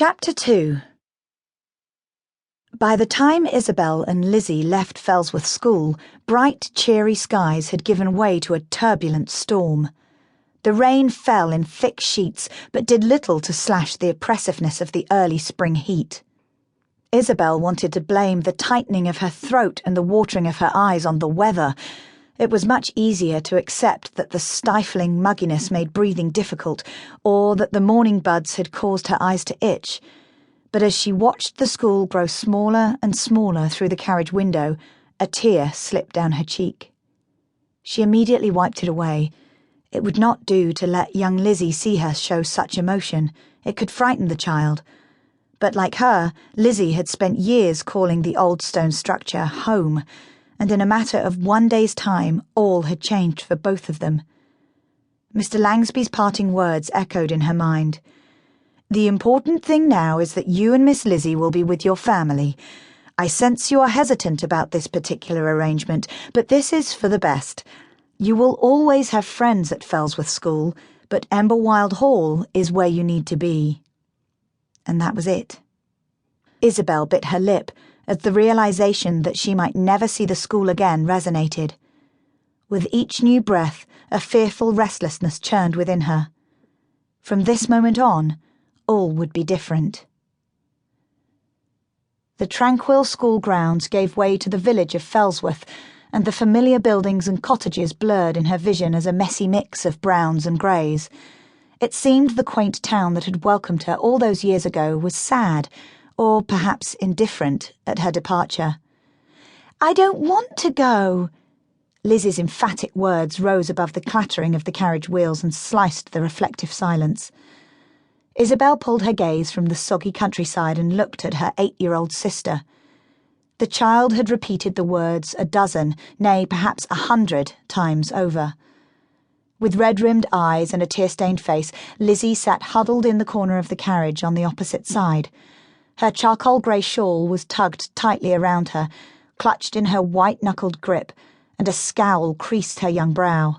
Chapter 2. By the time Isabel and Lizzie left Fellsworth School, bright, cheery skies had given way to a turbulent storm. The rain fell in thick sheets, but did little to slash the oppressiveness of the early spring heat. Isabel wanted to blame the tightening of her throat and the watering of her eyes on the weather. It was much easier to accept that the stifling mugginess made breathing difficult, or that the morning buds had caused her eyes to itch. But as she watched the school grow smaller and smaller through the carriage window, a tear slipped down her cheek. She immediately wiped it away. It would not do to let young Lizzie see her show such emotion. It could frighten the child. But like her, Lizzie had spent years calling the old stone structure home, and in a matter of one day's time, all had changed for both of them. Mr. Langsby's parting words echoed in her mind. "The important thing now is that you and Miss Lizzie will be with your family. I sense you are hesitant about this particular arrangement, but this is for the best. You will always have friends at Fellsworth School, but Emberwilde Hall is where you need to be." And that was it. Isabel bit her lip as the realization that she might never see the school again resonated. With each new breath, a fearful restlessness churned within her. From this moment on, all would be different. The tranquil school grounds gave way to the village of Fellsworth, and the familiar buildings and cottages blurred in her vision as a messy mix of browns and greys. It seemed the quaint town that had welcomed her all those years ago was sad, or perhaps indifferent, at her departure. "I don't want to go." Lizzie's emphatic words rose above the clattering of the carriage wheels and sliced the reflective silence. Isabel pulled her gaze from the soggy countryside and looked at her 8-year-old sister. The child had repeated the words a dozen, nay, perhaps 100 times over. With red-rimmed eyes and a tear-stained face, Lizzie sat huddled in the corner of the carriage on the opposite side. Her charcoal-grey shawl was tugged tightly around her, clutched in her white-knuckled grip, and a scowl creased her young brow.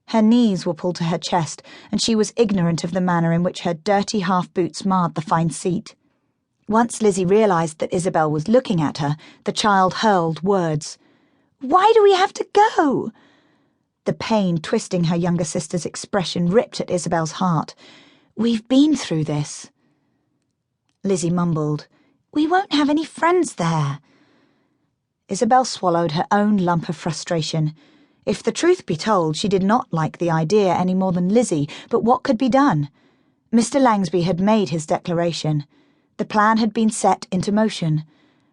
Her knees were pulled to her chest, and she was ignorant of the manner in which her dirty half-boots marred the fine seat. Once Lizzie realized that Isabel was looking at her, the child hurled words. "Why do we have to go?" The pain twisting her younger sister's expression ripped at Isabel's heart. "We've been through this." Lizzie mumbled, "We won't have any friends there." Isabel swallowed her own lump of frustration. If the truth be told, she did not like the idea any more than Lizzie, but what could be done? Mr. Langsby had made his declaration. The plan had been set into motion.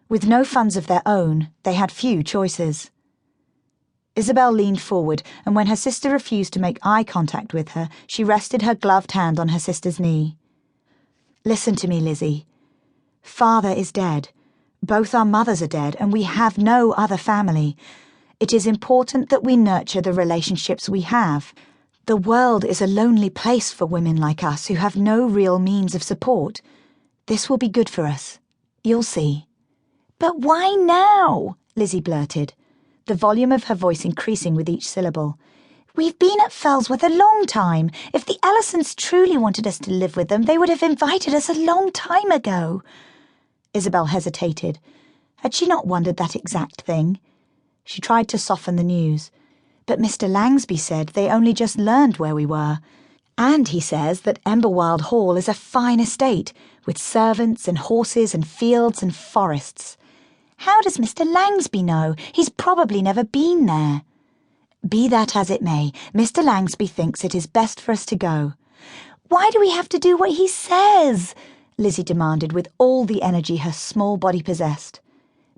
With no funds of their own, they had few choices. Isabel leaned forward, and when her sister refused to make eye contact with her, she rested her gloved hand on her sister's knee. "Listen to me, Lizzie. Father is dead. Both our mothers are dead, and we have no other family. It is important that we nurture the relationships we have. The world is a lonely place for women like us who have no real means of support. This will be good for us. You'll see." "But why now?" Lizzie blurted, the volume of her voice increasing with each syllable. "We've been at Fellsworth a long time. If the Ellisons truly wanted us to live with them, they would have invited us a long time ago." Isabel hesitated. Had she not wondered that exact thing? She tried to soften the news. "But Mr. Langsby said they only just learned where we were. And he says that Emberwilde Hall is a fine estate, with servants and horses and fields and forests." "How does Mr. Langsby know? He's probably never been there." "Be that as it may, Mr. Langsby thinks it is best for us to go." "Why do we have to do what he says?" Lizzie demanded with all the energy her small body possessed.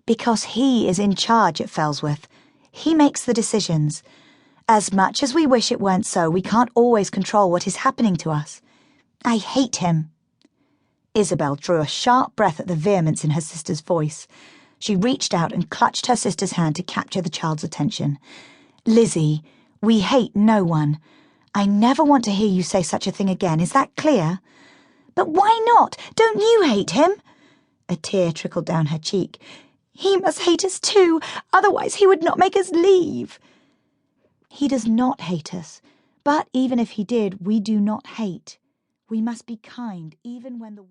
"Because he is in charge at Fellsworth. He makes the decisions. As much as we wish it weren't so, we can't always control what is happening to us. I hate him." Isabel drew a sharp breath at the vehemence in her sister's voice. She reached out and clutched her sister's hand to capture the child's attention. "Lizzie, we hate no one. I never want to hear you say such a thing again. Is that clear?" "But why not? Don't you hate him?" A tear trickled down her cheek. "He must hate us too, otherwise he would not make us leave." "He does not hate us, but even if he did, we do not hate. We must be kind even when the world..."